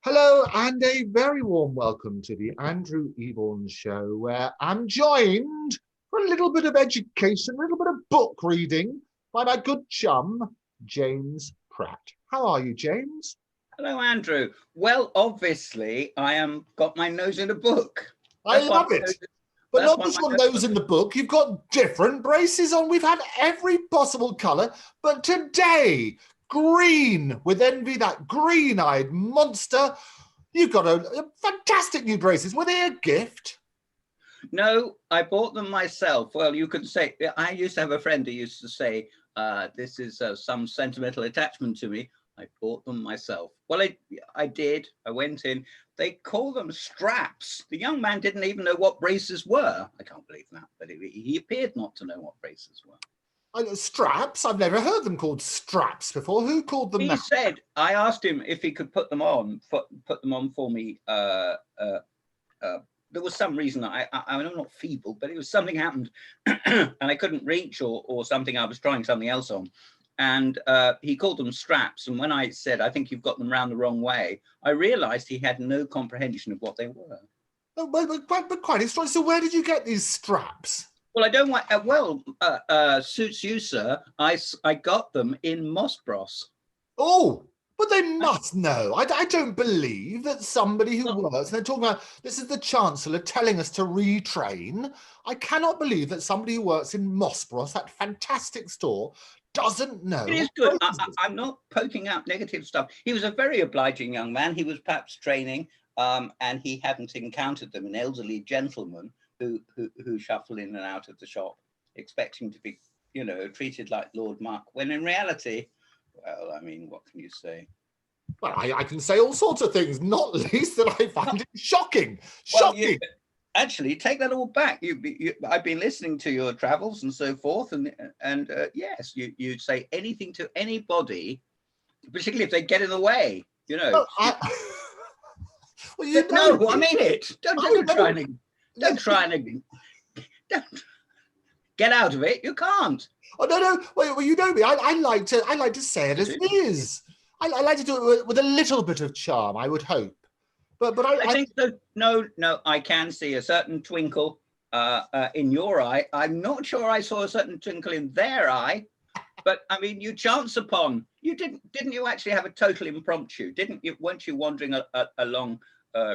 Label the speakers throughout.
Speaker 1: Hello and a very warm welcome to the Andrew Eborn show, where I'm joined for a little bit of education, a little bit of book reading by my good chum, James Pratt. How are you, James?
Speaker 2: Hello, Andrew. Well, obviously, I am got my nose in a book.
Speaker 1: I love it. But not just your nose in the book, you've got different braces on. We've had every possible colour, but today, green, with envy, that green-eyed monster. You've got a fantastic new braces. Were they a gift?
Speaker 2: No, I bought them myself. Well, you could say, I used to have a friend who used to say, this is some sentimental attachment to me. I bought them myself. Well, I did. I went in. They call them straps. The young man didn't even know what braces were. I can't believe that, but he appeared not to know what braces were.
Speaker 1: Straps? I've never heard them called straps before. Who called them
Speaker 2: He
Speaker 1: that?
Speaker 2: said, I asked him if he could put them on for me. There was some reason I'm not feeble, but it was something happened and I couldn't reach or something. I was trying something else on. And he called them straps. And when I said, I think you've got them round the wrong way, I realized he had no comprehension of what they were.
Speaker 1: Oh, but quite extraordinary. So where did you get these straps?
Speaker 2: Well, I don't want, suits you, sir. I got them in Mossbros.
Speaker 1: Oh, but they must know. I don't believe that somebody who works, and they're talking about, this is the Chancellor telling us to retrain. I cannot believe that somebody who works in Mossbros, that fantastic store, doesn't know.
Speaker 2: It is good. I'm not poking out negative stuff. He was a very obliging young man. He was perhaps training, and he hadn't encountered them, an elderly gentleman who shuffle in and out of the shop, expecting to be, treated like Lord Mark, when in reality, well, I mean, what can you say?
Speaker 1: Well, I can say all sorts of things, not least that I find it shocking.
Speaker 2: Well,
Speaker 1: shocking.
Speaker 2: Actually, take that all back. I've been listening to your travels and so forth, and yes, you say anything to anybody, particularly if they get in the way.
Speaker 1: Well,
Speaker 2: no, I mean it. Don't try and get out of it. You can't.
Speaker 1: Oh no! Well, you know me. I like to say it as it is. I like to do it with a little bit of charm. I would hope. But
Speaker 2: I think so. No, I can see a certain twinkle in your eye. I'm not sure I saw a certain twinkle in their eye, but I mean, you chance upon. You didn't you actually have a total impromptu? Didn't you? Weren't you wandering along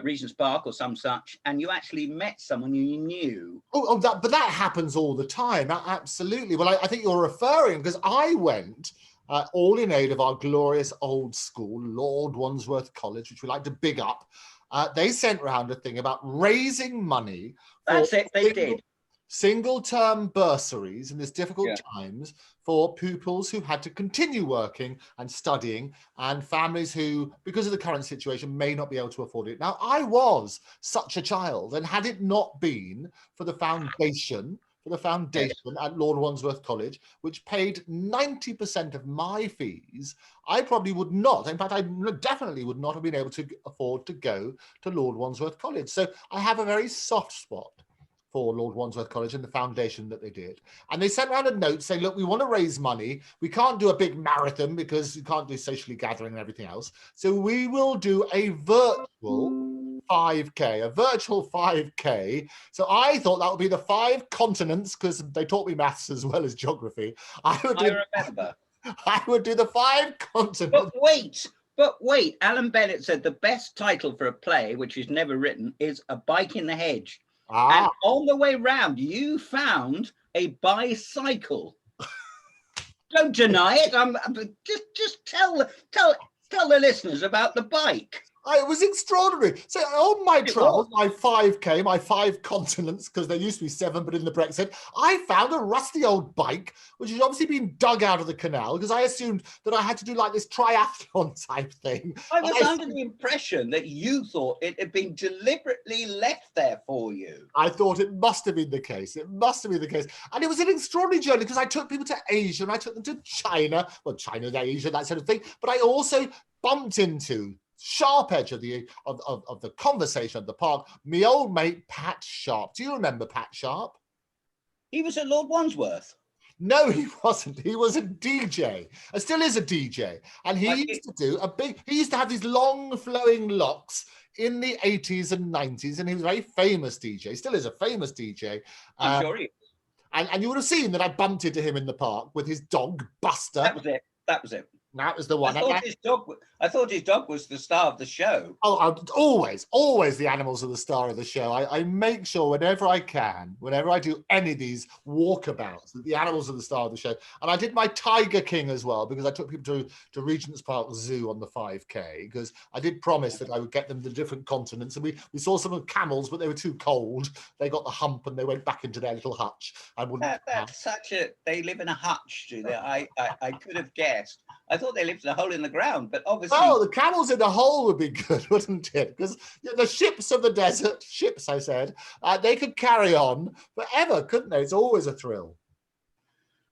Speaker 2: Regent's Park or some such, and you actually met someone you knew?
Speaker 1: But that happens all the time. Absolutely. Well, I think you're referring, because I went all in aid of our glorious old school, Lord Wandsworth College, which we like to big up. They sent round a thing about raising money for single-term bursaries in these difficult times for pupils who had to continue working and studying, and families who, because of the current situation, may not be able to afford it. Now, I was such a child, and had it not been for the foundation at Lord Wandsworth College, which paid 90% of my fees, I probably would not, in fact, I definitely would not have been able to afford to go to Lord Wandsworth College. So I have a very soft spot for Lord Wandsworth College and the foundation that they did. And they sent around a note saying, look, we want to raise money. We can't do a big marathon because you can't do socially gathering and everything else. So we will do a virtual 5K. So I thought that would be the 5 continents, because they taught me maths as well as geography.
Speaker 2: I remember.
Speaker 1: I would do the 5 continents.
Speaker 2: But wait, Alan Bennett said the best title for a play, which is never written, is A Bike in the Hedge. And on the way round, you found a bicycle. Don't deny it. Just tell the listeners about the bike.
Speaker 1: It was extraordinary. So on my travels, my 5K, my 5 continents, because there used to be 7, but in the Brexit, I found a rusty old bike, which had obviously been dug out of the canal, because I assumed that I had to do like this triathlon type thing.
Speaker 2: I was under the impression that you thought it had been deliberately left there for you.
Speaker 1: I thought it must have been the case. It must have been the case. And it was an extraordinary journey, because I took people to Asia and I took them to China. Well, China, Asia, that sort of thing. But I also bumped into sharp edge of the conversation of the park, me old mate Pat Sharp. Do you remember Pat Sharp?
Speaker 2: He was at Lord Wandsworth.
Speaker 1: No, he wasn't. He was a DJ. And still is a DJ. And he used to have these long flowing locks in the 80s and 90s. And he was a very famous DJ. Still is a famous DJ.
Speaker 2: I'm sure he is.
Speaker 1: And you would have seen that I bumped into him in the park with his dog, Buster.
Speaker 2: That was it. That was it.
Speaker 1: That was the one.
Speaker 2: I thought his dog was the star of the show.
Speaker 1: Oh, always the animals are the star of the show. I make sure whenever I can, whenever I do any of these walkabouts, that the animals are the star of the show. And I did my Tiger King as well, because I took people to Regent's Park Zoo on the 5K, because I did promise that I would get them to different continents. And we saw some of camels, but they were too cold. They got the hump and they went back into their little hutch.
Speaker 2: They live in a hutch, do they? I could have guessed. I thought they lived in a hole in the ground, but obviously...
Speaker 1: Oh, the camels in the hole would be good, wouldn't it? Because the ships of the desert, I said, they could carry on forever, couldn't they? It's always a thrill.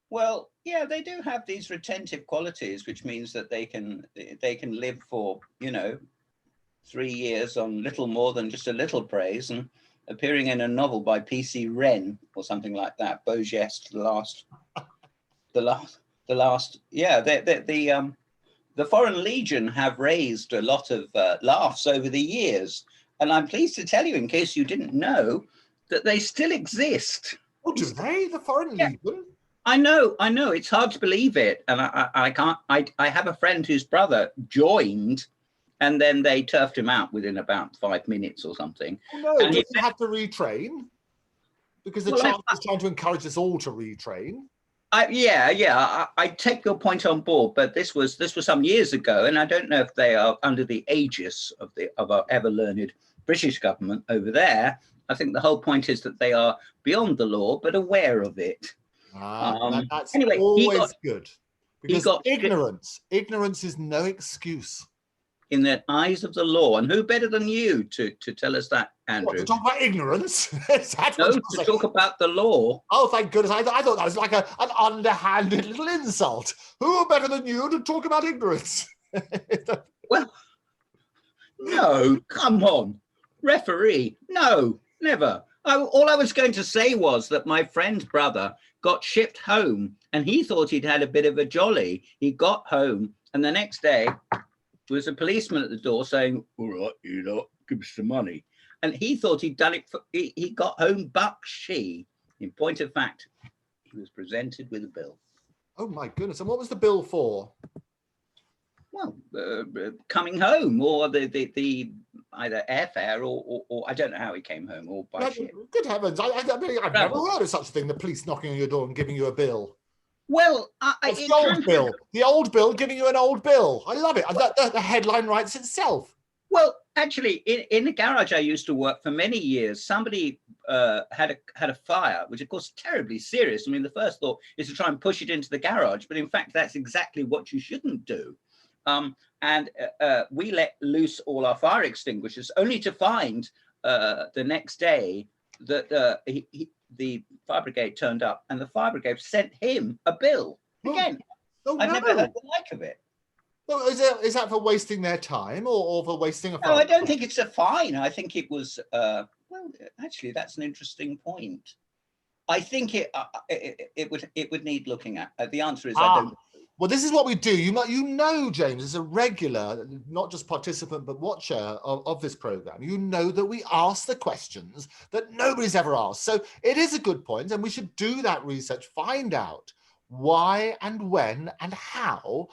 Speaker 2: Well, yeah, they do have these retentive qualities, which means that they can live for, 3 years on little more than just a little praise, and appearing in a novel by P.C. Wren or something like that, Beau Geste, the Foreign Legion have raised a lot of laughs over the years, and I'm pleased to tell you, in case you didn't know, that they still exist.
Speaker 1: Oh, do they? The Foreign Legion?
Speaker 2: I know. It's hard to believe it, and I can't. I have a friend whose brother joined, and then they turfed him out within about 5 minutes or something.
Speaker 1: Oh, no, does he have to retrain? Because the Chancellor is trying to encourage us all to retrain.
Speaker 2: I take your point on board, but this was some years ago, and I don't know if they are under the aegis of our ever-learned British government over there. I think the whole point is that they are beyond the law, but aware of it.
Speaker 1: That's anyway, always good. Because ignorance is no excuse.
Speaker 2: In the eyes of the law. And who better than you to tell us that, Andrew?
Speaker 1: What, to talk about ignorance?
Speaker 2: To talk about the law.
Speaker 1: Oh, thank goodness. I thought that was like an underhanded little insult. Who better than you to talk about ignorance?
Speaker 2: Well, no, come on. Referee, no, never. All I was going to say was that my friend's brother got shipped home and he thought he'd had a bit of a jolly. He got home and the next day, there was a policeman at the door saying, all right, give us some money. And he thought he'd done it, he got home buck-she. In point of fact, he was presented with a bill.
Speaker 1: Oh my goodness. And what was the bill for?
Speaker 2: Well, coming home, or the either airfare or I don't know how he came home, or by ship.
Speaker 1: Good heavens. I've never heard of such a thing, the police knocking on your door and giving you a bill.
Speaker 2: Well,
Speaker 1: the old bill giving you an old bill. I love it. The headline writes itself.
Speaker 2: Well, actually, in the garage I used to work for many years, somebody had a fire, which of course is terribly serious. I mean, the first thought is to try and push it into the garage, but in fact, that's exactly what you shouldn't do. We let loose all our fire extinguishers, only to find the next day that the fire brigade turned up, and the fire brigade sent him a bill. Again, I've never heard the like of it.
Speaker 1: Well, is that for wasting their time or for wasting a fire?
Speaker 2: No, I don't think it's a fine. I think it was, well, actually, that's an interesting point. I think it would need looking at. The answer is I don't.
Speaker 1: Well, this is what we do. You know, James, as a regular, not just participant, but watcher of this program, you know that we ask the questions that nobody's ever asked. So it is a good point, and we should do that research, find out why and when and how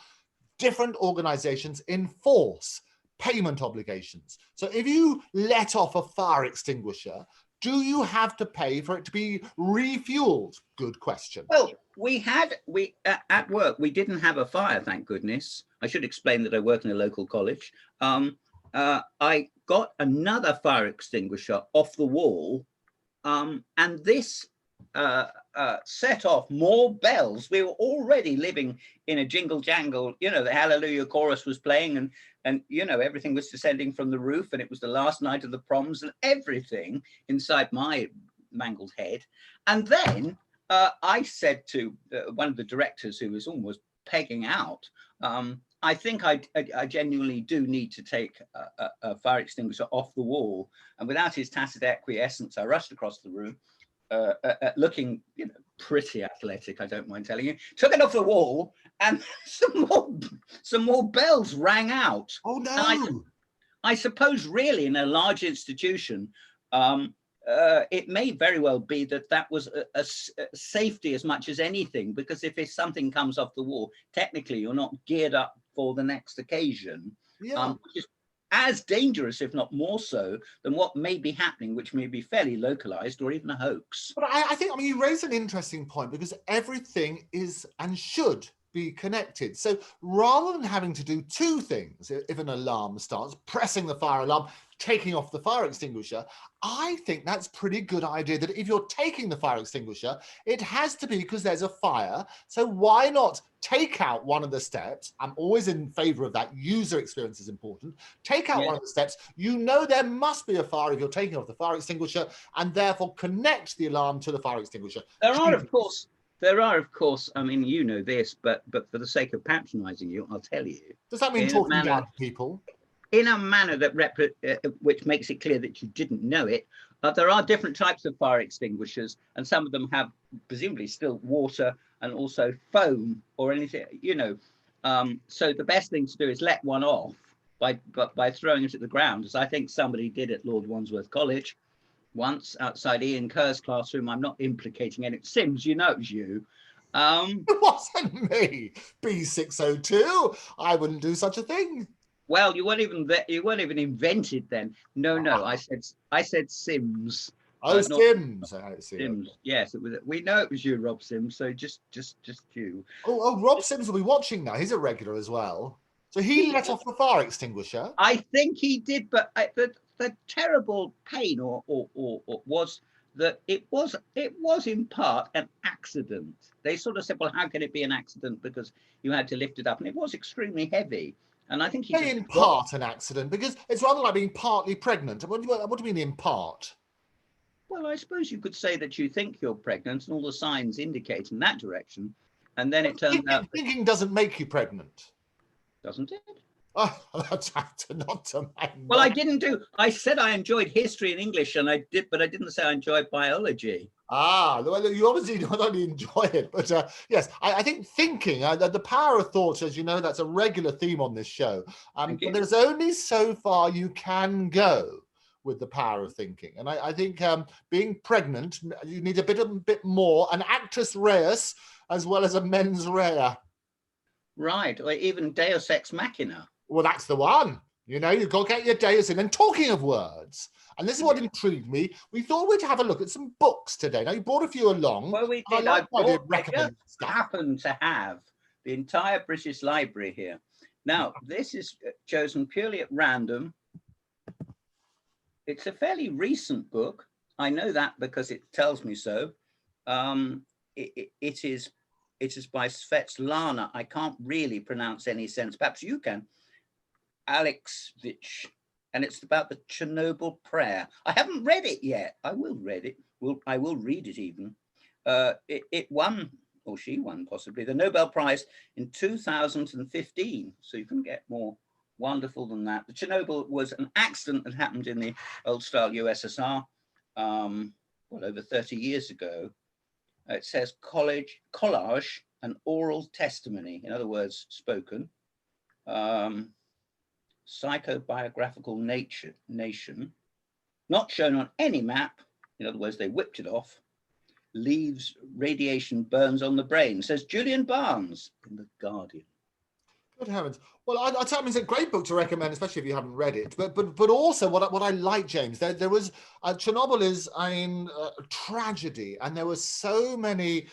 Speaker 1: different organizations enforce payment obligations. So if you let off a fire extinguisher, do you have to pay for it to be refueled? Good question.
Speaker 2: Well, at work, we didn't have a fire, thank goodness. I should explain that I work in a local college. I got another fire extinguisher off the wall, and this set off more bells. We were already living in a jingle jangle, the Hallelujah chorus was playing and everything was descending from the roof, and it was the last night of the proms and everything inside my mangled head. And then I said to one of the directors, who was almost pegging out, I think I genuinely do need to take a fire extinguisher off the wall. And without his tacit acquiescence, I rushed across the room, looking pretty athletic, I don't mind telling you. Took it off the wall, and some more bells rang out.
Speaker 1: Oh no!
Speaker 2: And I suppose, really, in a large institution, it may very well be that was a safety as much as anything, because if something comes off the wall, technically you're not geared up for the next occasion, which is as dangerous, if not more so, than what may be happening, which may be fairly localized or even a hox.
Speaker 1: But I think, I mean, you raise an interesting point, because everything is and should be connected. So rather than having to do two things, if an alarm starts, pressing the fire alarm, taking off the fire extinguisher, I think that's a pretty good idea, that if you're taking the fire extinguisher, it has to be because there's a fire. So why not take out one of the steps? I'm always in favor of that. User experience is important. Take out one of the steps. You know there must be a fire if you're taking off the fire extinguisher, and therefore connect the alarm to the fire extinguisher.
Speaker 2: There are, of course, I mean, you know this, but for the sake of patronizing you, I'll tell you.
Speaker 1: Does that mean talking down to people?
Speaker 2: In a manner that which makes it clear that you didn't know it, there are different types of fire extinguishers, and some of them have presumably still water and also foam or anything, you know. So the best thing to do is let one off by throwing it at the ground, as I think somebody did at Lord Wandsworth College once outside Ian Kerr's classroom. I'm not implicating any. Sims, you know it was you.
Speaker 1: It wasn't me. B602. I wouldn't do such a thing.
Speaker 2: Well, you weren't even there, you weren't even invented then. No, I said Sims.
Speaker 1: Oh, Sims.
Speaker 2: Sims. Yes, we know it was you, Rob Sims. So just you.
Speaker 1: Oh, Rob Sims will be watching now. He's a regular as well. So he let off the fire extinguisher.
Speaker 2: I think he did, but the terrible pain was that it was in part an accident. They sort of said, well, how can it be an accident? Because you had to lift it up, and it was extremely heavy. And I think he
Speaker 1: in part an accident, because it's rather like being partly pregnant. What do you mean in part?
Speaker 2: Well, I suppose you could say that you think you're pregnant and all the signs indicate in that direction. And then it turns out...
Speaker 1: Thinking doesn't make you pregnant.
Speaker 2: Doesn't it?
Speaker 1: Oh, that's not to mind.
Speaker 2: Well, I said I enjoyed history and English, and I did, but I didn't say I enjoyed biology.
Speaker 1: Ah, well, you obviously not only enjoy it, but yes, I think thinking, the power of thought, as you know, that's a regular theme on this show. But there's only so far you can go with the power of thinking. And I think being pregnant, you need a bit more, an actus reus as well as a mens rea.
Speaker 2: Right, or even deus ex machina.
Speaker 1: Well, that's the one. You know, you've got to get your deus in. And talking of words, and this is what intrigued me, we thought we'd have a look at some books today. Now, you brought a few along.
Speaker 2: Well, we did. I just happened to have the entire British Library here. Now, this is chosen purely at random. It's a fairly recent book. I know that because it tells me so. It is by Svetlana. I can't really pronounce any sense. Perhaps you can. Alexvich, and it's about the Chernobyl Prayer. I haven't read it yet. I will read it. I will read it even. It won, or she won possibly, the Nobel Prize in 2015. So you can get more wonderful than that. The Chernobyl was an accident that happened in the old-style USSR, well, over 30 years ago. It says collage and oral testimony, in other words, spoken. Psychobiographical nation, not shown on any map, in other words, they whipped it off, leaves radiation burns on the brain, says Julian Barnes in The Guardian.
Speaker 1: Good heavens. Well, I tell you, it's a great book to recommend, especially if you haven't read it. But also what I like, James, there was, Chernobyl is a tragedy, and there were so many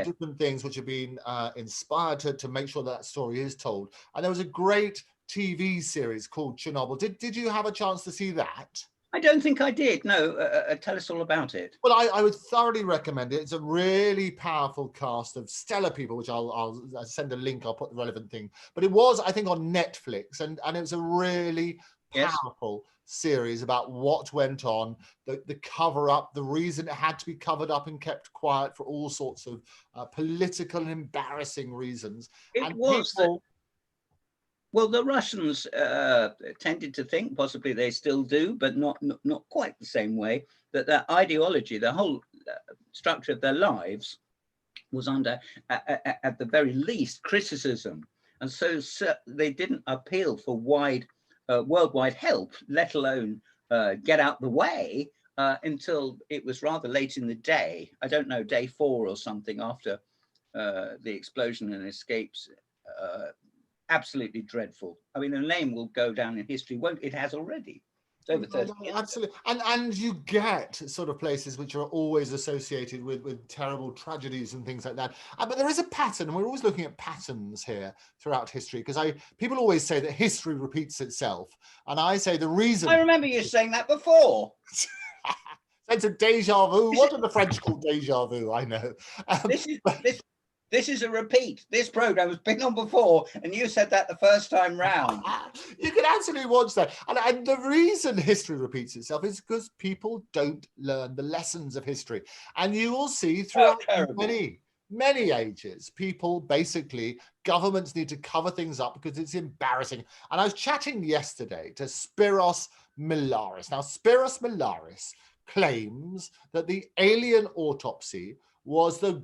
Speaker 1: different things which have been inspired to make sure that story is told. And there was a great TV series called Chernobyl. Did you have a chance to see that?
Speaker 2: I don't think I did. No, tell us all about it.
Speaker 1: Well, I would thoroughly recommend it. It's a really powerful cast of stellar people, which I'll send a link. I'll put the relevant thing. But it was, I think, on Netflix, and it was a really powerful series about what went on, the cover-up, the reason it had to be covered up and kept quiet for all sorts of political and embarrassing reasons.
Speaker 2: Well, the Russians tended to think, possibly they still do, but not quite the same way, that their ideology, the whole structure of their lives was under, at the very least, criticism. And so they didn't appeal for worldwide help, let alone get out the way until it was rather late in the day. I don't know, day 4 or something, after the explosion and escapes. Absolutely dreadful. I mean, the name will go down in history, won't it? Has already. It's over 30 years.
Speaker 1: Absolutely. And you get sort of places which are always associated with terrible tragedies and things like that. But there is a pattern, and we're always looking at patterns here throughout history, because people always say that history repeats itself. And I say the reason...
Speaker 2: I remember you saying that before.
Speaker 1: Sense of deja vu. What do the French call deja vu? I know.
Speaker 2: This is a repeat. This program has been on before, and you said that the first time round.
Speaker 1: You can absolutely watch that. And the reason history repeats itself is because people don't learn the lessons of history. And you will see throughout many ages, people basically, governments need to cover things up because it's embarrassing. And I was chatting yesterday to Spiros Milaris. Now, Spiros Milaris claims that the alien autopsy was the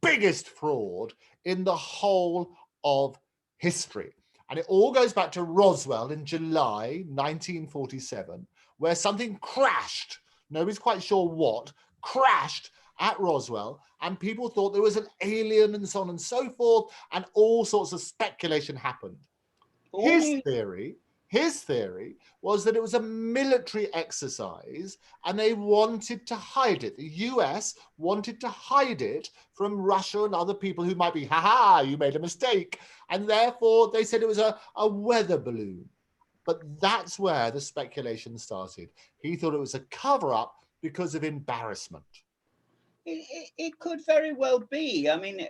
Speaker 1: biggest fraud in the whole of history. And it all goes back to Roswell in July 1947, where something crashed. Nobody's quite sure what crashed at Roswell, and people thought there was an alien and so on and so forth, and all sorts of speculation happened. His theory was that it was a military exercise and they wanted to hide it. The US wanted to hide it from Russia and other people who might be, you made a mistake. And therefore they said it was a weather balloon. But that's where the speculation started. He thought it was a cover-up because of embarrassment.
Speaker 2: It could very well be. I mean,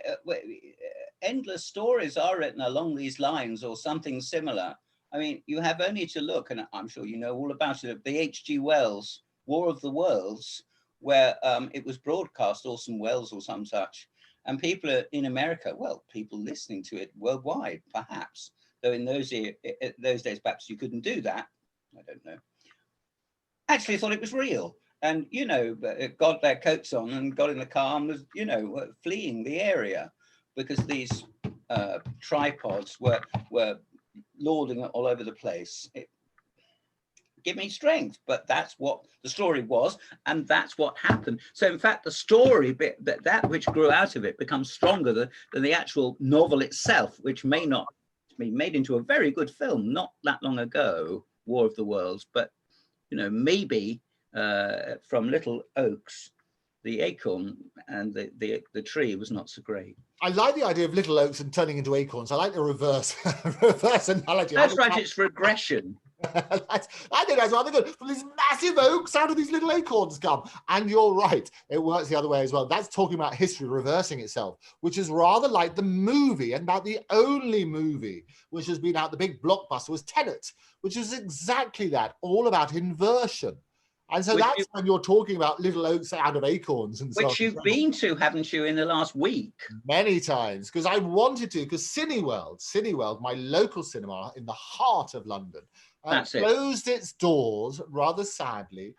Speaker 2: endless stories are written along these lines or something similar. I mean, you have only to look, and I'm sure you know all about it, the H.G. Wells War of the Worlds, where it was broadcast, Orson Welles or some such, and people in America, well, people listening to it worldwide, perhaps, though in those days, perhaps you couldn't do that, I don't know, actually thought it was real. And, you know, got their coats on and got in the car and was, you know, fleeing the area because these tripods were lording it all over the place. Give me strength, but that's what the story was, and that's what happened. So in fact, the story bit, that which grew out of it, becomes stronger than the actual novel itself, which may not be made into a very good film not that long ago, War of the Worlds. But you know, maybe from little oaks, the acorn and the tree was not so great.
Speaker 1: I like the idea of little oaks and turning into acorns. I like the reverse analogy.
Speaker 2: That's right, it's regression.
Speaker 1: I think that's rather good. From these massive oaks, how do these little acorns come? And you're right, it works the other way as well. That's talking about history reversing itself, which is rather like the movie, and about the only movie which has been out, the big blockbuster, was Tenet, which is exactly that, all about inversion. And so that's when you're talking about little oaks out of acorns and so on.
Speaker 2: Which you've been to, haven't you, in the last week?
Speaker 1: Many times, because I wanted to, because Cineworld, my local cinema in the heart of London, closed its doors rather sadly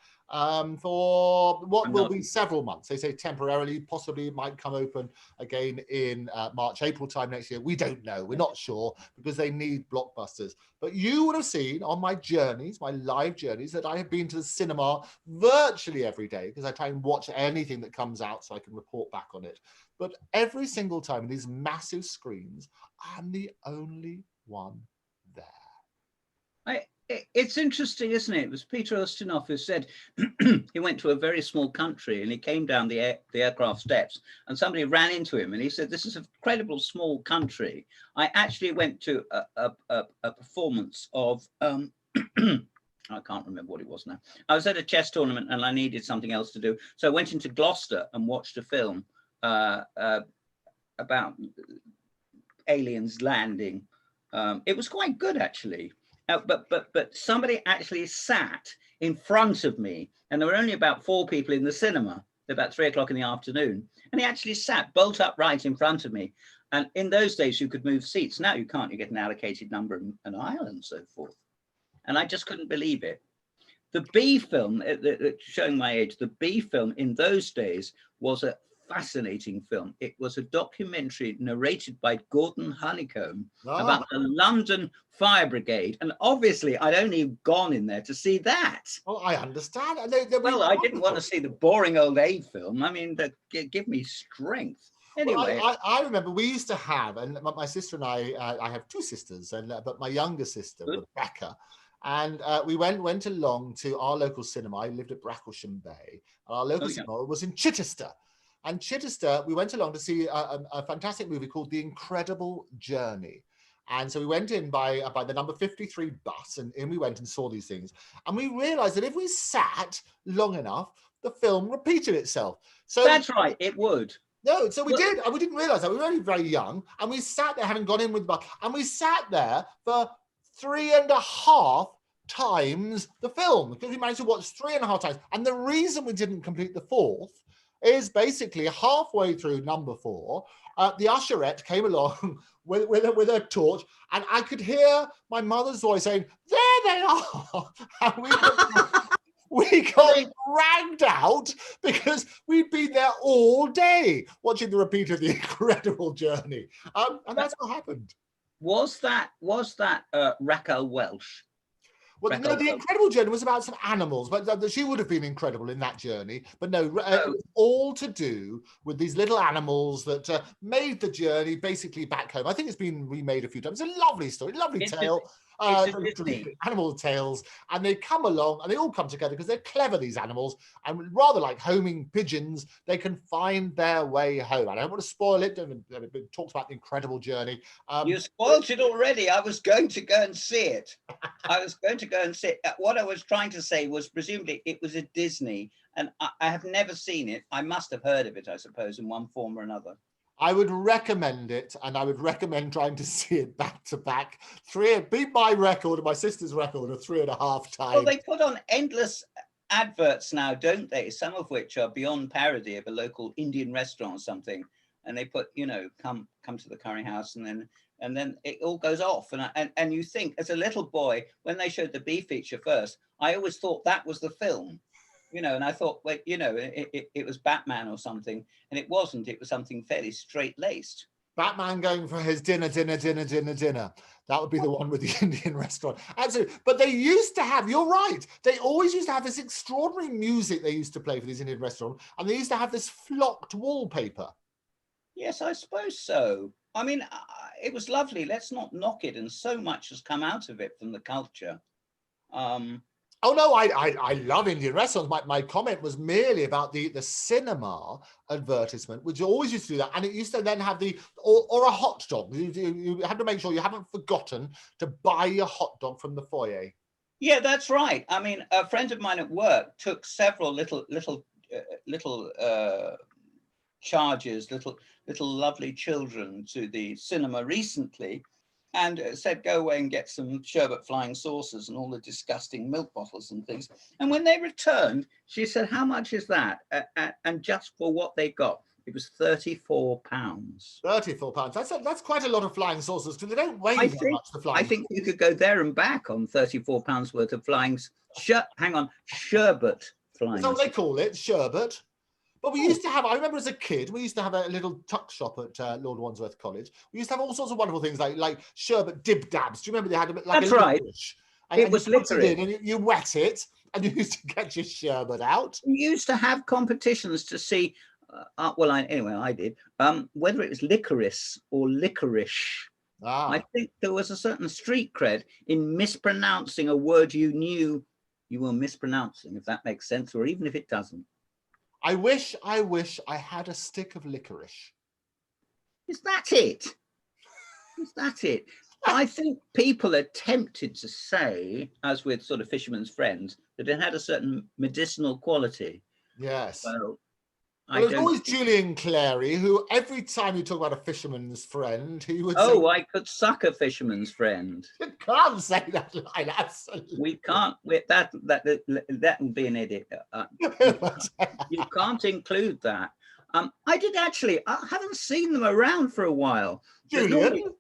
Speaker 1: for what will be several months. They say temporarily, possibly it might come open again in March, April time next year. We don't know. We're not sure because they need blockbusters. But you would have seen on my journeys, my live journeys, that I have been to the cinema virtually every day because I try and watch anything that comes out so I can report back on it. But every single time, these massive screens, I'm the only one there.
Speaker 2: It's interesting, isn't it? It was Peter Ustinov who said he went to a very small country and he came down the aircraft steps and somebody ran into him and he said, this is an incredible small country. I actually went to a performance of, I can't remember what it was now. I was at a chess tournament and I needed something else to do. So I went into Gloucester and watched a film about aliens landing. It was quite good, actually. But somebody actually sat in front of me, and there were only about 4 people in the cinema, about 3 o'clock in the afternoon, and he actually sat bolt upright in front of me. And in those days, you could move seats. Now you can't. You get an allocated number an aisle and so forth. And I just couldn't believe it. The B film, showing my age, the B film in those days was a fascinating film. It was a documentary narrated by Gordon Honeycomb about
Speaker 1: Ah.
Speaker 2: the London Fire Brigade. And obviously, I'd only gone in there to see that.
Speaker 1: Oh, I understand.
Speaker 2: Well, I didn't want to see the boring old aid film. I mean, give me strength. Anyway,
Speaker 1: well, I remember we used to have, and my sister and I have two sisters, and but my younger sister, Rebecca, and we went along to our local cinema. I lived at Bracklesham Bay. Our local cinema was in Chichester. And Chichester, we went along to see a fantastic movie called The Incredible Journey. And so we went in by the number 53 bus, and in we went and saw these things. And we realized that if we sat long enough, the film repeated itself. So
Speaker 2: that's right, it would.
Speaker 1: No, so we did, and we didn't realize that. We were only very young, and we sat there having gone in with the bus, and we sat there for 3.5 times the film, because we managed to watch 3.5 times. And the reason we didn't complete the fourth is basically halfway through number 4, the usherette came along with a torch, and I could hear my mother's voice saying, "There they are!" And we got dragged out because we'd been there all day watching the repeat of The Incredible Journey, and that's what happened.
Speaker 2: Was that Raquel Welch?
Speaker 1: Well, no, The Incredible Journey was about some animals, but she would have been incredible in that journey. But no, it was all to do with these little animals that made the journey basically back home. I think it's been remade a few times. It's a lovely story, lovely tale. Animal tales, and they come along and they all come together because they're clever, these animals, and rather like homing pigeons, they can find their way home. I don't want to spoil it. It talks about The Incredible Journey.
Speaker 2: You spoiled it already. I was going to go and see it. What I was trying to say was presumably it was a Disney, and I have never seen it. I must have heard of it, I suppose, in one form or another.
Speaker 1: I would recommend it, and I would recommend trying to see it back to back. Beat my record and my sister's record of 3.5 times.
Speaker 2: Well, they put on endless adverts now, don't they? Some of which are beyond parody of a local Indian restaurant or something. And they put, come to the curry house, and then it all goes off. And you think, as a little boy, when they showed the B feature first, I always thought that was the film. And I thought, well, it was Batman or something, and it wasn't. It was something fairly straight-laced.
Speaker 1: Batman going for his dinner. That would be the one with the Indian restaurant. Absolutely. But they used to have, you're right, they always used to have this extraordinary music they used to play for these Indian restaurants, and they used to have this flocked wallpaper.
Speaker 2: Yes, I suppose so. I mean, it was lovely. Let's not knock it, and so much has come out of it from the culture.
Speaker 1: Oh no, I love Indian restaurants. My comment was merely about the cinema advertisement, which always used to do that, and it used to then have or a hot dog. You had to make sure you haven't forgotten to buy your hot dog from the foyer.
Speaker 2: Yeah, that's right. I mean, a friend of mine at work took several little charges, little lovely children to the cinema recently, and said, go away and get some sherbet flying saucers and all the disgusting milk bottles and things. And when they returned, she said, how much is that? And just for what they got, it was £34.
Speaker 1: £34. That's quite a lot of flying saucers, because they don't weigh that much, the flying
Speaker 2: I think you could go there and back on £34 worth of flying, sherbet flying.
Speaker 1: That's what they call it, sherbet. But we used to have, I remember as a kid, we used to have a little tuck shop at Lord Wandsworth College. We used to have all sorts of wonderful things like sherbet dib-dabs. Do you remember they had
Speaker 2: That's right.
Speaker 1: It was licorice. And you wet it, and you used to get your sherbet out.
Speaker 2: We used to have competitions to see, I did, whether it was licorice or licorice. I think there was a certain street cred in mispronouncing a word you knew you were mispronouncing, if that makes sense, or even if it doesn't.
Speaker 1: I wish I had a stick of licorice.
Speaker 2: Is that it? Is that it? I think people are tempted to say, as with sort of fisherman's friends, that it had a certain medicinal quality.
Speaker 1: Yes.
Speaker 2: Well,
Speaker 1: there's always Julian Clary, who every time you talk about a fisherman's friend, he would say,
Speaker 2: I could suck a fisherman's friend.
Speaker 1: You can't say that line, absolutely.
Speaker 2: We can't, that will be an edit. You can't include that. I did actually, I haven't seen them around for a while.
Speaker 1: Julian?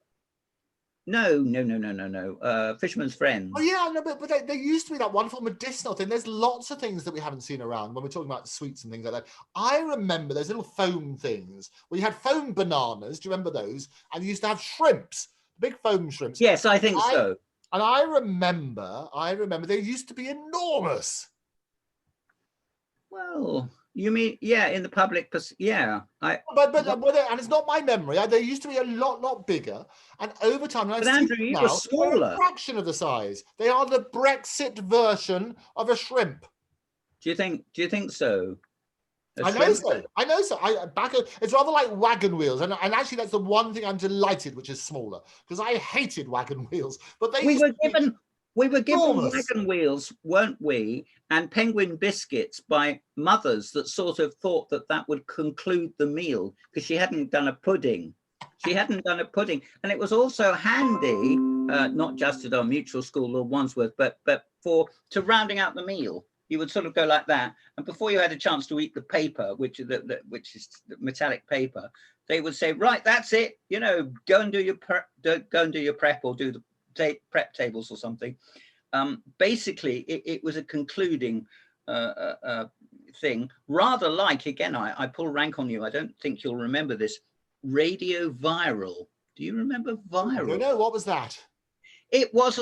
Speaker 2: No. Fisherman's Friends.
Speaker 1: Oh yeah, no, but there used to be that wonderful medicinal thing. There's lots of things that we haven't seen around when we're talking about sweets and things like that. I remember those little foam things where you had foam bananas. Do you remember those? And you used to have shrimps, big foam shrimps.
Speaker 2: Yes, I think so.
Speaker 1: And I remember they used to be enormous.
Speaker 2: Well, you mean, yeah, in the public, yeah.
Speaker 1: But and it's not my memory. They used to be a lot bigger, and over time,
Speaker 2: but Andrew, you were smaller.
Speaker 1: They're a fraction of the size. They are the Brexit version of a shrimp.
Speaker 2: Do you think so?
Speaker 1: I know so. It's rather like wagon wheels, and actually, that's the one thing I'm delighted, which is smaller, because I hated wagon wheels. But we were given
Speaker 2: wagon wheels, weren't we? And penguin biscuits by mothers that sort of thought that would conclude the meal, because she hadn't done a pudding. And it was also handy, not just at our mutual school or Wandsworth, but to rounding out the meal. You would sort of go like that, and before you had a chance to eat the paper, which is the metallic paper, they would say, "Right, that's it. You know, go and do your prep, or do the prep tables or something." Basically, it was a concluding thing, rather like, again, I pull rank on you. I don't think you'll remember this. Radio Viral. Do you remember Viral?
Speaker 1: No, what was that?
Speaker 2: It was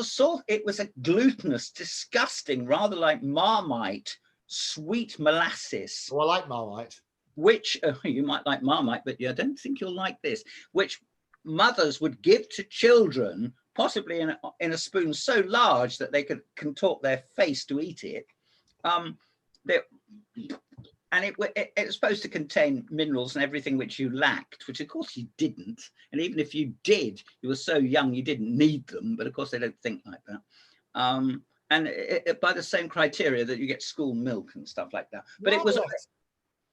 Speaker 2: a glutinous, disgusting, rather like Marmite, sweet molasses.
Speaker 1: Oh, I like Marmite.
Speaker 2: Which you might like Marmite, but I don't think you'll like this. Which mothers would give to children, possibly in a spoon so large that they could contort their face to eat it. And it was supposed to contain minerals and everything which you lacked, which of course you didn't. And even if you did, you were so young you didn't need them. But of course they don't think like that. And by the same criteria that you get school milk and stuff like that. But it was,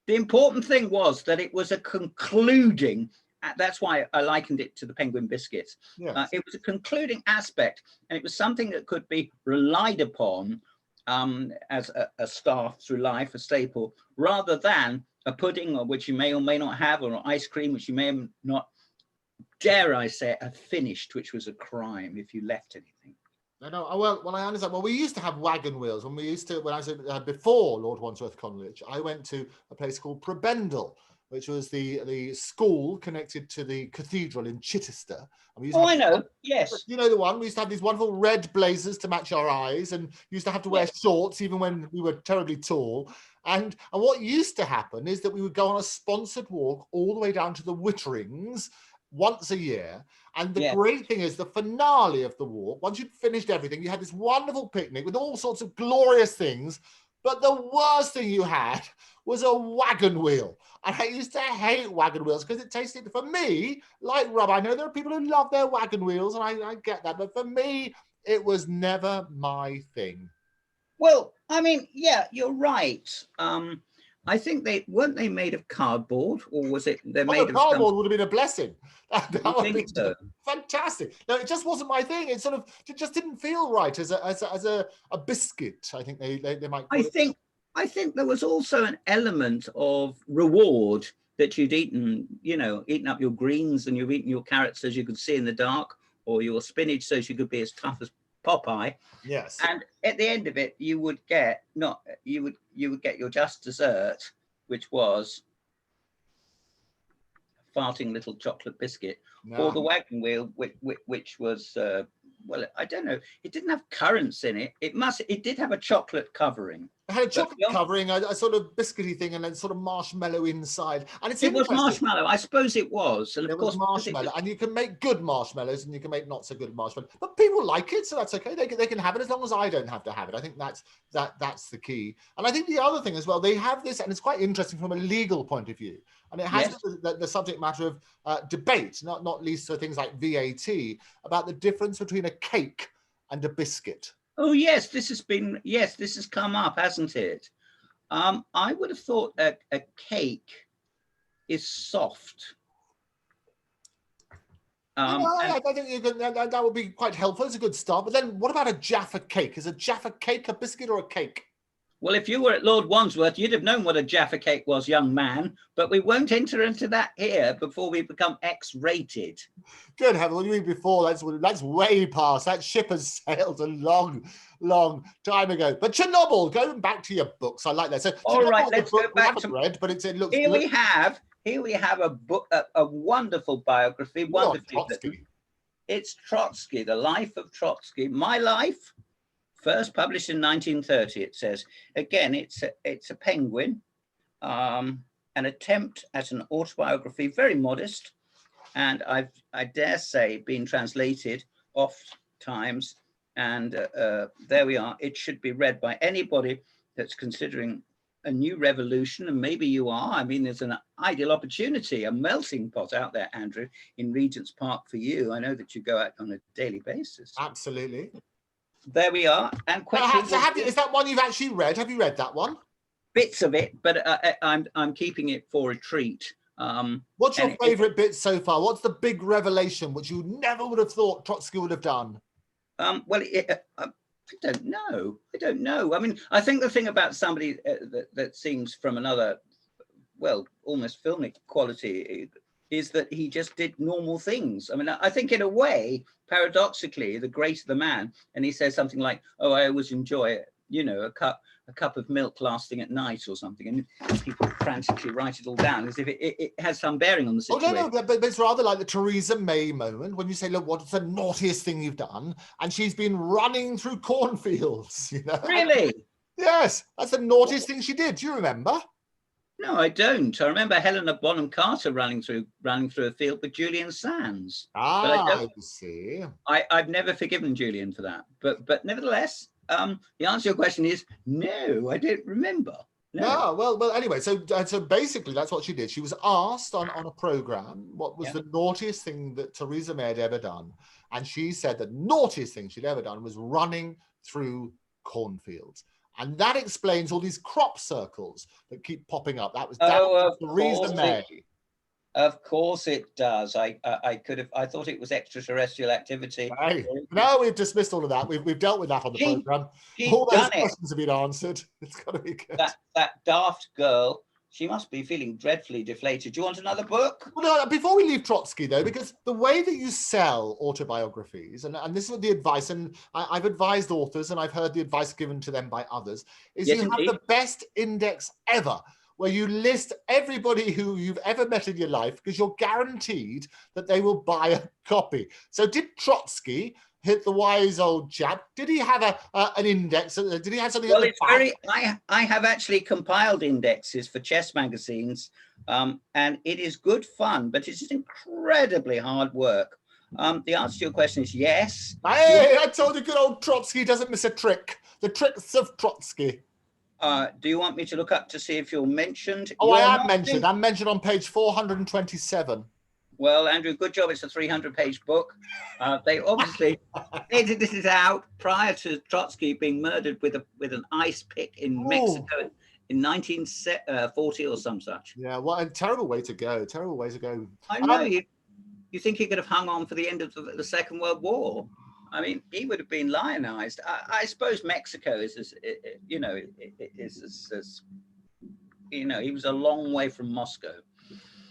Speaker 2: the important thing was that it was a concluding. That's why I likened it to the penguin biscuits. Yes. It was a concluding aspect, and it was something that could be relied upon as a staff through life, a staple, rather than a pudding, or which you may or may not have, or ice cream, which you may have not, dare I say, have finished, which was a crime if you left anything.
Speaker 1: No, well, I understand. Well, we used to have wagon wheels when I was before Lord Wandsworth College. I went to a place called Prebendal, which was the school connected to the cathedral in Chichester.
Speaker 2: I know, yes.
Speaker 1: You know the one? We used to have these wonderful red blazers to match our eyes, and used to have to wear shorts even when we were terribly tall. And what used to happen is that we would go on a sponsored walk all the way down to the Witterings once a year. And the great thing is the finale of the walk, once you'd finished everything, you had this wonderful picnic with all sorts of glorious things. But the worst thing you had was a wagon wheel. And I used to hate wagon wheels because it tasted, for me, like rubber. I know there are people who love their wagon wheels, and I get that. But for me, it was never my thing.
Speaker 2: Well, I mean, yeah, you're right. I think they made of cardboard, or was it they're made of
Speaker 1: cardboard? Would have been a blessing. That would be
Speaker 2: so?
Speaker 1: Fantastic. No, it just wasn't my thing. It just didn't feel right as a biscuit. I think they might.
Speaker 2: I think there was also an element of reward that you'd eaten up your greens, and you've eaten your carrots as you could see in the dark, or your spinach so you could be as tough as Popeye.
Speaker 1: Yes.
Speaker 2: And at the end of it, you would get your just dessert, which was a farting little chocolate biscuit, or the wagon wheel, which was well, I don't know. It didn't have currants in it. It did have a chocolate covering.
Speaker 1: It had a chocolate covering, a sort of biscuity thing, and then sort of marshmallow inside. And
Speaker 2: it was marshmallow. I suppose it was.
Speaker 1: And of course, marshmallow. And you can make good marshmallows, and you can make not so good marshmallows. But people like it, so that's okay. They can have it as long as I don't have to have it. I think that's the key. And I think the other thing as well, they have this, and it's quite interesting from a legal point of view. And it has the subject matter of debate, not least for things like VAT, about the difference between a cake and a biscuit.
Speaker 2: Oh yes, this has come up, hasn't it? I would have thought a cake is soft.
Speaker 1: I think that would be quite helpful. It's a good start. But then what about a Jaffa cake? Is a Jaffa cake a biscuit or a cake?
Speaker 2: Well, if you were at Lord Wandsworth, you'd have known what a Jaffa Cake was, young man. But we won't enter into that here before we become X-rated.
Speaker 1: Good heaven, what do you mean before? That's way past. That ship has sailed a long, long time ago. But Chernobyl, going back to your books, I like that. So
Speaker 2: all right, let's go back to
Speaker 1: read, but it looks
Speaker 2: here.
Speaker 1: good.
Speaker 2: Here we have a book, a wonderful biography. Wonderfully written. It's Trotsky, the life of Trotsky. My life. First published in 1930, it says. Again, it's a penguin, an attempt at an autobiography, very modest, and I dare say been translated oft times. And there we are. It should be read by anybody that's considering a new revolution, and maybe you are. I mean, there's an ideal opportunity, a melting pot out there, Andrew, in Regent's Park for you. I know that you go out on a daily basis.
Speaker 1: Absolutely.
Speaker 2: There we are. And
Speaker 1: is that one you've actually read? Have you read that one?
Speaker 2: Bits of it, but I'm keeping it for a treat.
Speaker 1: What's your favourite bit so far? What's the big revelation which you never would have thought Trotsky would have done?
Speaker 2: Well, I don't know. I don't know. I mean, I think the thing about somebody that seems from another, well, almost filmic quality is that he just did normal things. I mean, I think in a way, paradoxically, the greater the man, and he says something like, "Oh, I always enjoy, you know, a cup of milk lasting at night," or something, and people frantically write it all down as if it has some bearing on the situation.
Speaker 1: Oh, no, but it's rather like the Theresa May moment when you say, "Look, what's the naughtiest thing you've done?" And she's been running through cornfields, you know.
Speaker 2: Really?
Speaker 1: Yes, that's the naughtiest thing she did. Do you remember?
Speaker 2: No, I don't. I remember Helena Bonham Carter running through a field with Julian Sands.
Speaker 1: Ah,
Speaker 2: but I
Speaker 1: see.
Speaker 2: I've never forgiven Julian for that. But nevertheless, the answer to your question is no, I don't remember. No.
Speaker 1: Well. Anyway, so basically, that's what she did. She was asked on a program what was the naughtiest thing that Theresa May had ever done, and she said the naughtiest thing she'd ever done was running through cornfields. And that explains all these crop circles that keep popping up. That was Theresa May.
Speaker 2: Of course it does. I thought it was extraterrestrial activity.
Speaker 1: Hey, no, we've dismissed all of that. We've dealt with that on the program. All those questions have been answered. It's got to be good.
Speaker 2: That daft girl. She must be feeling dreadfully deflated. Do you want another book?
Speaker 1: Well, no, before we leave Trotsky, though, because the way that you sell autobiographies, and this is the advice, and I've advised authors, and I've heard the advice given to them by others, is you have the best index ever, where you list everybody who you've ever met in your life, because you're guaranteed that they will buy a copy. So did Trotsky, hit the wise old chap, did he have an index? Did he have something?
Speaker 2: Well, it's I have actually compiled indexes for chess magazines, and it is good fun, but it's incredibly hard work. The answer to your question is yes.
Speaker 1: Hey, I told you, good old Trotsky doesn't miss a trick. The tricks of Trotsky.
Speaker 2: Do you want me to look up to see if you're mentioned?
Speaker 1: Oh, I am mentioned. I'm mentioned on page 427.
Speaker 2: Well, Andrew, good job. It's a 300-page book. They obviously edited this out prior to Trotsky being murdered with an ice pick in Mexico in 1940 or some such.
Speaker 1: Yeah, what a terrible way to go. Terrible way to go.
Speaker 2: I know. You think he could have hung on for the end of the Second World War? I mean, he would have been lionized. I suppose Mexico is, he was a long way from Moscow.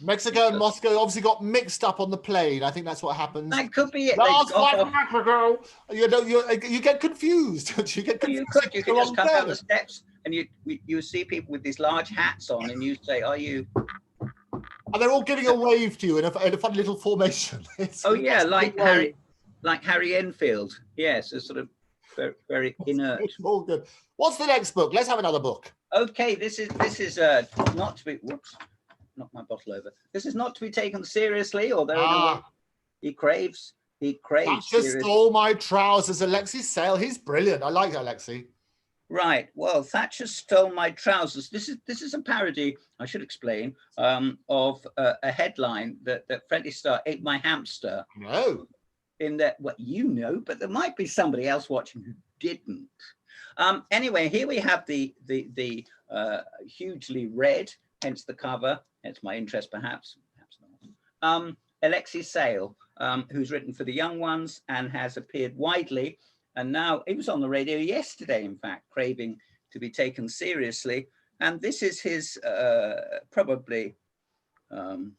Speaker 1: Mexico and Moscow obviously got mixed up on the plane. I think that's what happens.
Speaker 2: That could be it.
Speaker 1: That's like Mexico. You get confused. You get confused.
Speaker 2: You could just come down the steps and you see people with these large hats on, and you say, "Are you?"
Speaker 1: And they're all giving a wave to you in a funny little formation.
Speaker 2: Like Harry Enfield. Yes, it's sort of very, very inert.
Speaker 1: It's all good. What's the next book? Let's have another book.
Speaker 2: Okay, this is not to be. Whoops. Knock my bottle over. This is not to be taken seriously, although he craves.
Speaker 1: Thatcher stole my trousers. Alexei Sale. He's brilliant. I like Alexei.
Speaker 2: Right. Well, Thatcher stole my trousers. This is a parody, I should explain, of a headline that Friendly Star ate my hamster.
Speaker 1: No.
Speaker 2: In that, what you know, but there might be somebody else watching who didn't. Anyway, here we have the hugely read, hence the cover. Hence my interest, perhaps not. Alexei Sale, who's written for the young ones and has appeared widely. And now he was on the radio yesterday, in fact, craving to be taken seriously. And this is his probably, I'm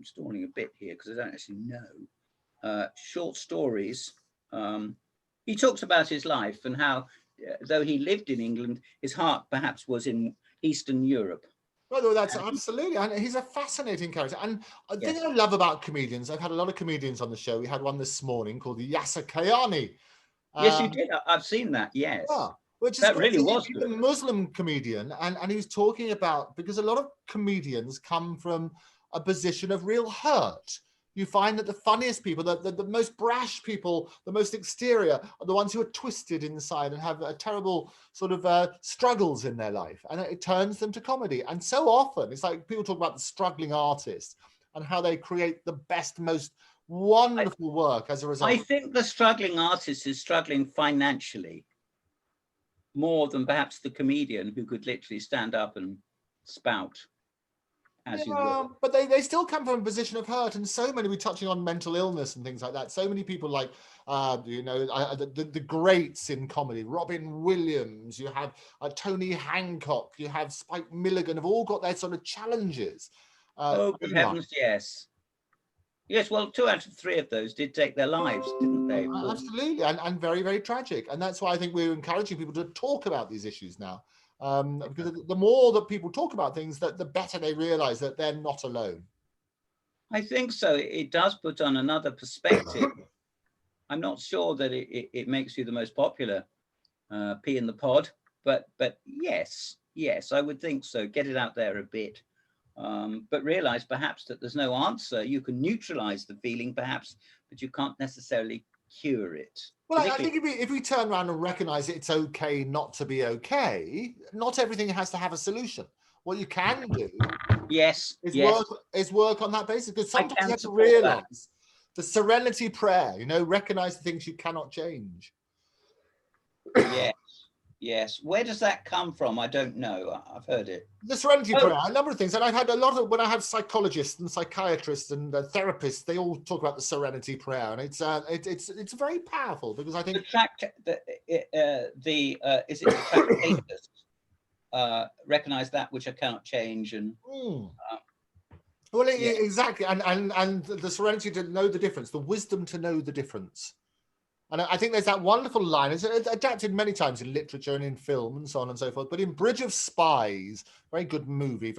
Speaker 2: stalling a bit here because I don't actually know, short stories. He talks about his life and how, though he lived in England, his heart perhaps was in Eastern Europe.
Speaker 1: Well, that's absolutely, and he's a fascinating character. And the thing I love about comedians, I've had a lot of comedians on the show. We had one this morning called Yasser Kayani.
Speaker 2: Yes, you did. I've seen that. Yes.
Speaker 1: Yeah, which is
Speaker 2: that really was
Speaker 1: he's a Muslim comedian, and he was talking about, because a lot of comedians come from a position of real hurt. You find that the funniest people, the most brash people, the most exterior, are the ones who are twisted inside and have a terrible sort of struggles in their life. And it turns them to comedy. And so often, it's like people talk about the struggling artist and how they create the best, most wonderful work as a result.
Speaker 2: I think the struggling artist is struggling financially more than perhaps the comedian who could literally stand up and spout.
Speaker 1: But they still come from a position of hurt, and so many, we're touching on mental illness and things like that. So many people like, the greats in comedy, Robin Williams, you have Tony Hancock, you have Spike Milligan, have all got their sort of challenges.
Speaker 2: Oh, good heavens, yes. Yes, well, 2 out of 3 of those did take their lives, didn't they?
Speaker 1: Absolutely, and very, very tragic. And that's why I think we're encouraging people to talk about these issues now. Because the more that people talk about things, the better they realize that they're not alone.
Speaker 2: I think so. It does put on another perspective. I'm not sure that it makes you the most popular pea in the pod, but yes, I would think so. Get it out there a bit, but realize perhaps that there's no answer. You can neutralize the feeling perhaps, but you can't necessarily cure it.
Speaker 1: Well, I think if we turn around and recognize it's okay not to be okay, not everything has to have a solution. What you can do is work on that basis, because sometimes you have to realize the Serenity Prayer, recognize the things you cannot change.
Speaker 2: Yes. Where does that come from? I don't know. I've heard it. The
Speaker 1: Serenity Prayer, a number of things. And I've had a lot of, when I have psychologists and psychiatrists and therapists, they all talk about the Serenity Prayer. And it's very powerful, because I think... is it the tractators? Recognize that which I cannot change. And exactly. And the serenity to know the difference, the wisdom to know the difference. And I think there's that wonderful line, it's adapted many times in literature and in film and so on and so forth, but in Bridge of Spies, very good movie.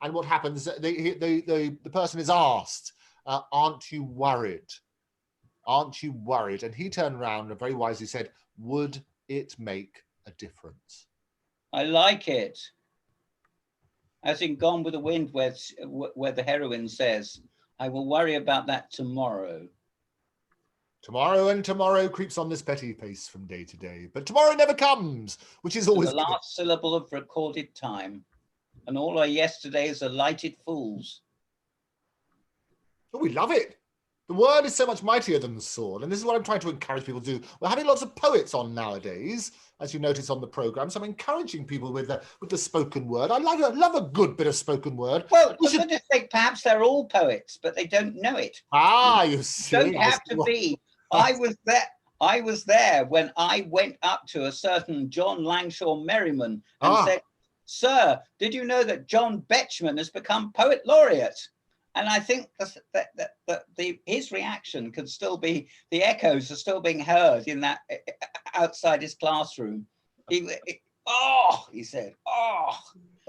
Speaker 1: And what happens, the person is asked, aren't you worried? Aren't you worried? And he turned around and very wisely said, would it make a difference?
Speaker 2: I like it. As in Gone with the Wind, where the heroine says, I will worry about that tomorrow.
Speaker 1: Tomorrow and tomorrow creeps on this petty pace from day to day, but tomorrow never comes, which is always
Speaker 2: the last syllable of recorded time, and all our yesterdays are lighted fools.
Speaker 1: Oh, we love it. The word is so much mightier than the sword, and this is what I'm trying to encourage people to do. We're having lots of poets on nowadays, as you notice on the program, so I'm encouraging people with the spoken word. I love a good bit of spoken word.
Speaker 2: Well, I should just think perhaps they're all poets, but they don't know it.
Speaker 1: You see.
Speaker 2: Don't have to be. I was there when I went up to a certain John Langshaw Merriman and said, sir, did you know that John Betchman has become poet laureate? And I think that his reaction could still be, the echoes are still being heard in that outside his classroom. He said,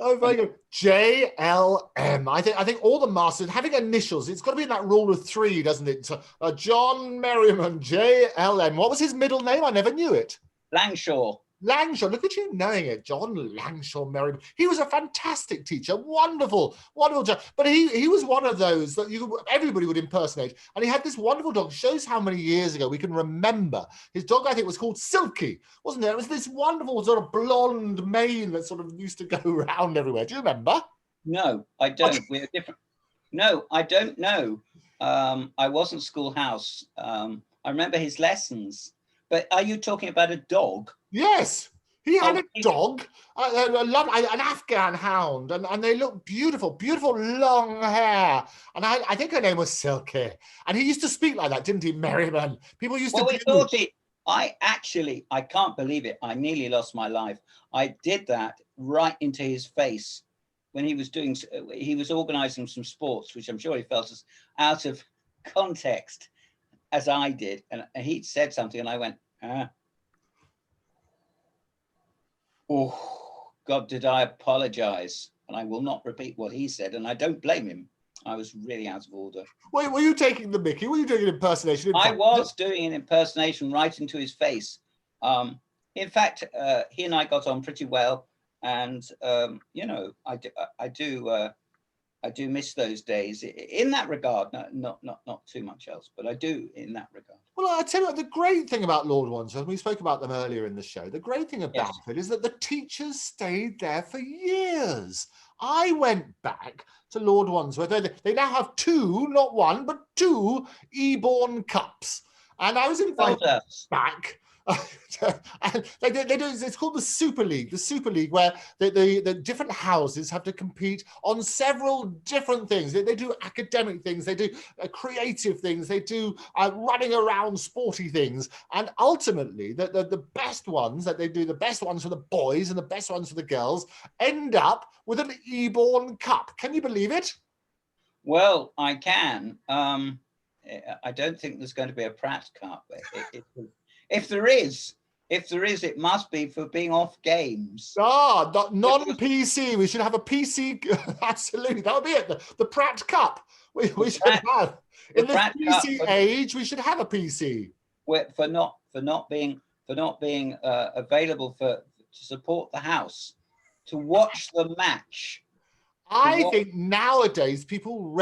Speaker 1: Oh, very good. JLM. I think all the masters having initials. It's got to be in that rule of 3, doesn't it? So, John Merriman, JLM. What was his middle name? I never knew it.
Speaker 2: Langshaw.
Speaker 1: Look at you knowing it. John Langshaw Merriman. He was a fantastic teacher. Wonderful job. But he was one of those that everybody would impersonate. And he had this wonderful dog. Shows how many years ago we can remember. His dog, I think, was called Silky, wasn't it? It was this wonderful sort of blonde mane that sort of used to go around everywhere. Do you remember?
Speaker 2: No, I don't. We're different. No, I don't know. I wasn't schoolhouse. I remember his lessons. But are you talking about a dog?
Speaker 1: Yes, he had a dog, an Afghan hound, and they looked beautiful, long hair. And I think her name was Silky. And he used to speak like that, didn't he, Merriman? People used to.
Speaker 2: I can't believe it. I nearly lost my life. I did that right into his face when he was organizing some sports, which I'm sure he felt as out of context as I did. And he said something and I went, oh, God, did I apologize? And I will not repeat what he said. And I don't blame him. I was really out of order.
Speaker 1: Were you taking the mickey? Were you doing an impersonation?
Speaker 2: I was doing an impersonation right into his face. In fact, he and I got on pretty well. And, you know, I do miss those days in that regard. Not too much else, but I do in that regard.
Speaker 1: Well, I tell you what, the great thing about Lord Wandsworth, we spoke about them earlier in the show, the great thing about it is that the teachers stayed there for years. I went back to Lord Wandsworth. They now have two, not one, but two Eborn cups. And I was invited back. And they do, it's called the Super League, where the different houses have to compete on several different things. They do academic things, they do creative things, they do running around sporty things, and ultimately the best ones that they do, the best ones for the boys and the best ones for the girls, end up with an Eborn Cup. Can you believe it?
Speaker 2: Well, I can. I don't think there's going to be a Pratt Cup. If there is, it must be for being off games.
Speaker 1: Non-PC. We should have a PC. Absolutely, that would be it. The Pratt Cup. We should have in this PC age. We should have a PC.
Speaker 2: For not being available to support the house, to watch the match.
Speaker 1: I think nowadays people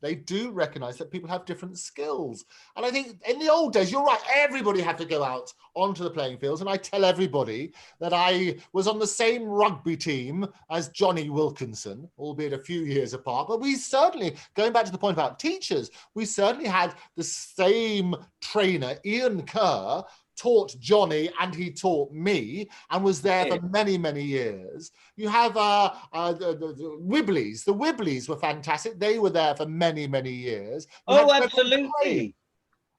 Speaker 1: they do recognize that people have different skills. And I think in the old days, you're right, everybody had to go out onto the playing fields. And I tell everybody that I was on the same rugby team as Johnny Wilkinson, albeit a few years apart. But we certainly, going back to the point about teachers, we certainly had the same trainer, Ian Kerr, taught Johnny and he taught me and was there for many, many years. You have the Wibblies. The Wibblies were fantastic. They were there for many, many years.
Speaker 2: Absolutely.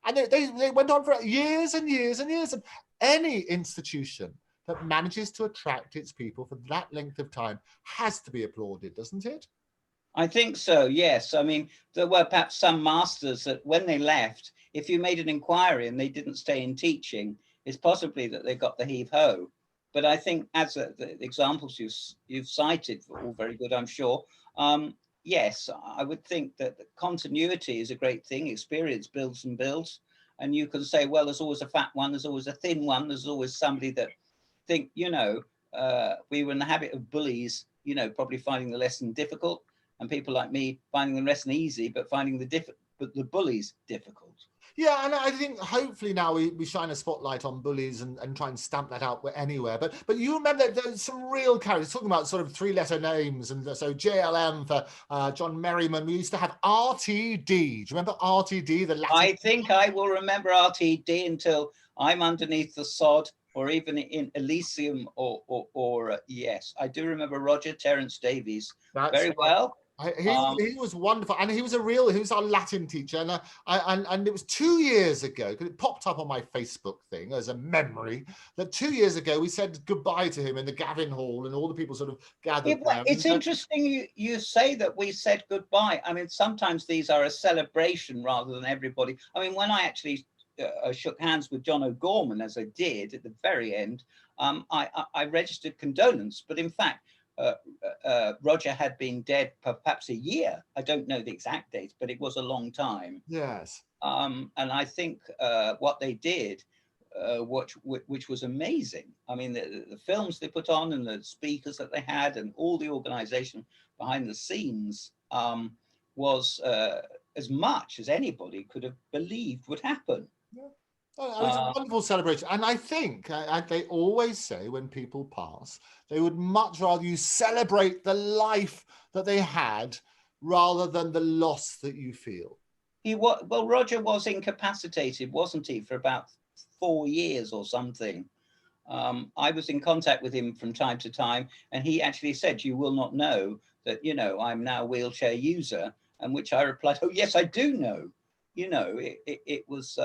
Speaker 1: And they went on for years and years and years. And any institution that manages to attract its people for that length of time has to be applauded, doesn't it?
Speaker 2: I think so, yes. I mean, there were perhaps some masters that when they left, if you made an inquiry and they didn't stay in teaching, it's possibly that they got the heave-ho. But I think as the examples you've cited were all very good, I'm sure. Yes, I would think that the continuity is a great thing. Experience builds and builds. And you can say, well, there's always a fat one, there's always a thin one, there's always somebody that think, you know, we were in the habit of bullies, you know, probably finding the lesson difficult, and people like me finding the lesson easy, but finding the bullies difficult.
Speaker 1: Yeah, and I think hopefully now we shine a spotlight on bullies and try and stamp that out anywhere. But you remember there's some real characters, talking about sort of three-letter names, and so JLM for John Merriman. We used to have RTD. Do you remember RTD, the Latin?
Speaker 2: I think I will remember RTD until I'm underneath the sod, or even in Elysium, or yes, I do remember Roger Terence Davies very well.
Speaker 1: He was wonderful, and he was our Latin teacher, and it was 2 years ago, because it popped up on my Facebook thing as a memory, that 2 years ago we said goodbye to him in the Gavin Hall, and all the people sort of gathered there.
Speaker 2: It's interesting you say that we said goodbye. I mean, sometimes these are a celebration rather than everybody. I mean, when I actually shook hands with John O'Gorman, as I did at the very end, I registered condolence, but in fact, Roger had been dead for perhaps a year. I don't know the exact date, but it was a long time.
Speaker 1: Yes.
Speaker 2: And I think what they did, which was amazing. I mean, the films they put on and the speakers that they had and all the organization behind the scenes was as much as anybody could have believed would happen.
Speaker 1: Yeah. Oh, it's a wonderful celebration. And I think they always say when people pass, they would much rather you celebrate the life that they had rather than the loss that you feel.
Speaker 2: Well, Roger was incapacitated, wasn't he, for about 4 years or something. I was in contact with him from time to time, and he actually said, "You will not know that, you know, I'm now a wheelchair user," and which I replied, "Oh, yes, I do know." You know, it was...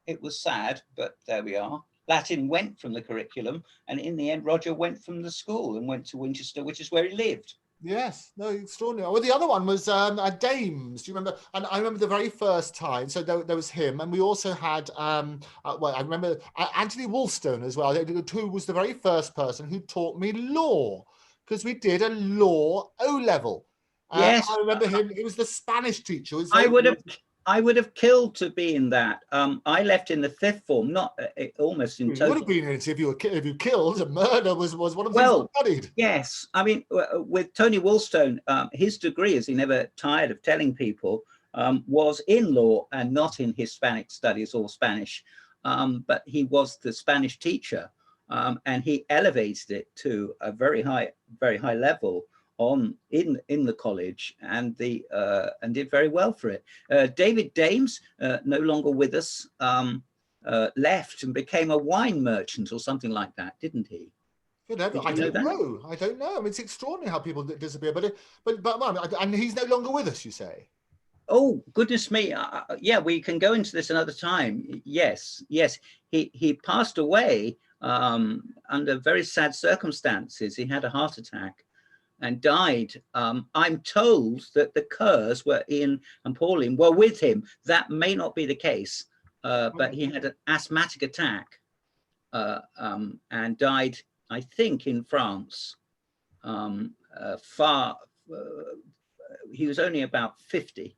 Speaker 2: It was sad, but there we are. Latin went from the curriculum, and in the end, Roger went from the school and went to Winchester, which is where he lived.
Speaker 1: Yes, no, extraordinary. Well, the other one was Dames. Do you remember? And I remember the very first time. So there was him, and we also had well, I remember Anthony Woolstone as well, who was the very first person who taught me law, because we did a law O level.
Speaker 2: Yes,
Speaker 1: I remember him. It was the Spanish teacher.
Speaker 2: I would have killed to be in that. I left in the 5th form, not almost in
Speaker 1: You
Speaker 2: total.
Speaker 1: would have been in it if you killed. And murder was one of the things I studied.
Speaker 2: Yes, I mean, with Tony Woolstone, his degree, as he never tired of telling people, was in law and not in Hispanic studies or Spanish. But he was the Spanish teacher, and he elevated it to a very high level in the college, and did very well for it. David Dames, no longer with us, left and became a wine merchant or something like that, didn't he?
Speaker 1: I don't know. I don't know. I mean, it's extraordinary how people disappear. But and he's no longer with us, you say?
Speaker 2: Oh, goodness me. Yeah, we can go into this another time. Yes. He passed away under very sad circumstances. He had a heart attack and died. I'm told that the Kerrs were Ian and Pauline were with him. That may not be the case, but he had an asthmatic attack and died, I think, in France. He was only about 50.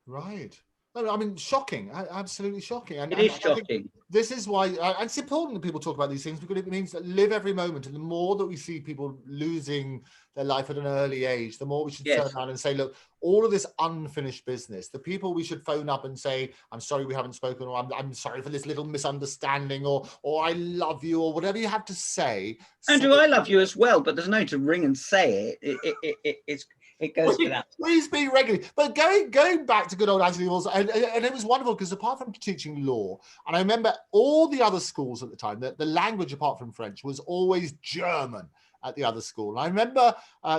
Speaker 1: Right. No, I mean, shocking, absolutely shocking.
Speaker 2: It is shocking.
Speaker 1: This is why, and it's important that people talk about these things, because it means that live every moment. And the more that we see people losing their life at an early age, the more we should turn around and say, look, all of this unfinished business, the people we should phone up and say, I'm sorry we haven't spoken, or I'm sorry for this little misunderstanding, or I love you, or whatever you have to say.
Speaker 2: Andrew, I love you as well, but there's no need to ring and say it. It goes without.
Speaker 1: Please be regular. But going back to good old Anthony Mole, and it was wonderful, because apart from teaching law, and I remember all the other schools at the time, the language apart from French was always German at the other school. And I remember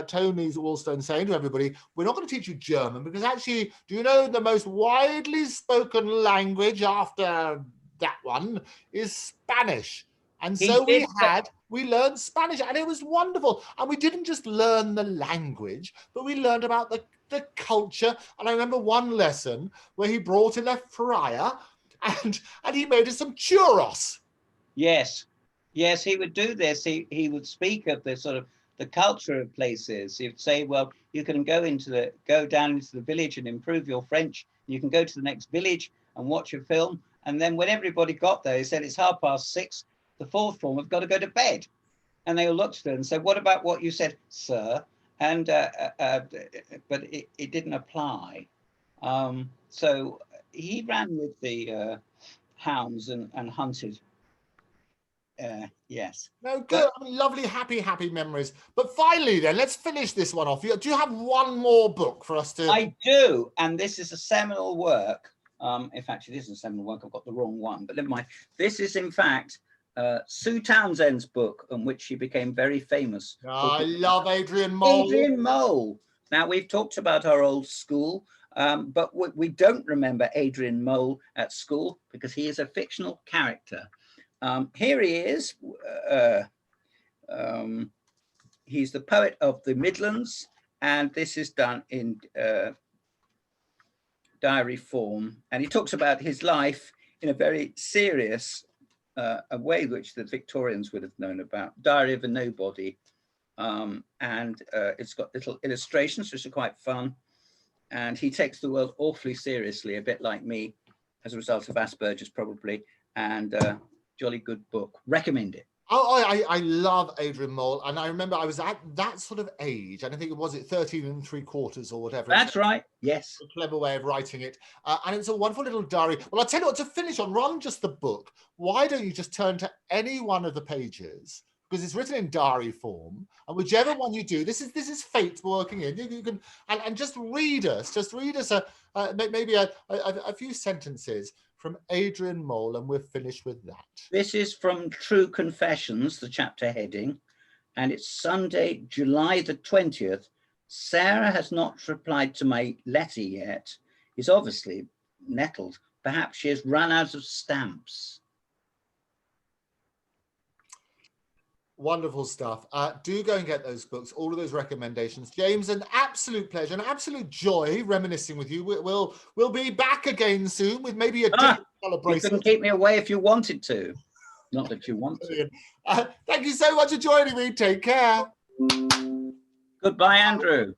Speaker 1: Tony Woolstone saying to everybody, we're not going to teach you German, because actually, do you know the most widely spoken language after that one is Spanish? And so we learned Spanish, and it was wonderful. And we didn't just learn the language, but we learned about the culture. And I remember one lesson where he brought in a fryer and he made us some churros.
Speaker 2: Yes, he would do this. He would speak of the sort of the culture of places. He'd say, well, you can go down into the village and improve your French. You can go to the next village and watch a film. And then when everybody got there, he said, it's 6:30. The 4th form have got to go to bed. And they all looked at him and said, what about what you said, sir? And but it didn't apply. So he ran with the hounds and hunted. Yes.
Speaker 1: No, good. I mean, lovely, happy memories. But finally then, let's finish this one off. Do you have one more book for us to...
Speaker 2: I do. And this is a seminal work. In fact, it isn't a seminal work. I've got the wrong one. But never mind. This is, in fact... Sue Townsend's book, on which she became very famous.
Speaker 1: I love Adrian Mole.
Speaker 2: Adrian Mole. Now, we've talked about our old school, but we don't remember Adrian Mole at school, because he is a fictional character. Here he is. He's the poet of the Midlands, and this is done in diary form. And he talks about his life in a very serious a way which the Victorians would have known about. Diary of a Nobody. And it's got little illustrations, which are quite fun. And he takes the world awfully seriously, a bit like me, as a result of Asperger's probably. And jolly good book. Recommend it.
Speaker 1: Oh, I love Adrian Mole. And I remember I was at that sort of age. And I think it was 13 3/4 or whatever.
Speaker 2: That's right. Yes.
Speaker 1: A clever way of writing it. And it's a wonderful little diary. Well, I'll tell you what, to finish on, rather than just the book, why don't you just turn to any one of the pages? Because it's written in diary form. And whichever one you do, this is fate working in. You can and just read us maybe a few sentences from Adrian Mole, and we're finished with that.
Speaker 2: This is from True Confessions, the chapter heading, and it's Sunday, July the 20th. Sarah has not replied to my letter yet. He's obviously nettled, perhaps she has run out of stamps.
Speaker 1: Wonderful stuff. Do go and get those books, all of those recommendations. James, an absolute pleasure, an absolute joy reminiscing with you. We'll be back again soon with maybe a different colour bracelet.
Speaker 2: You couldn't keep me away if you wanted to. Not that you want to.
Speaker 1: Thank you so much for joining me. Take care.
Speaker 2: Goodbye, Andrew.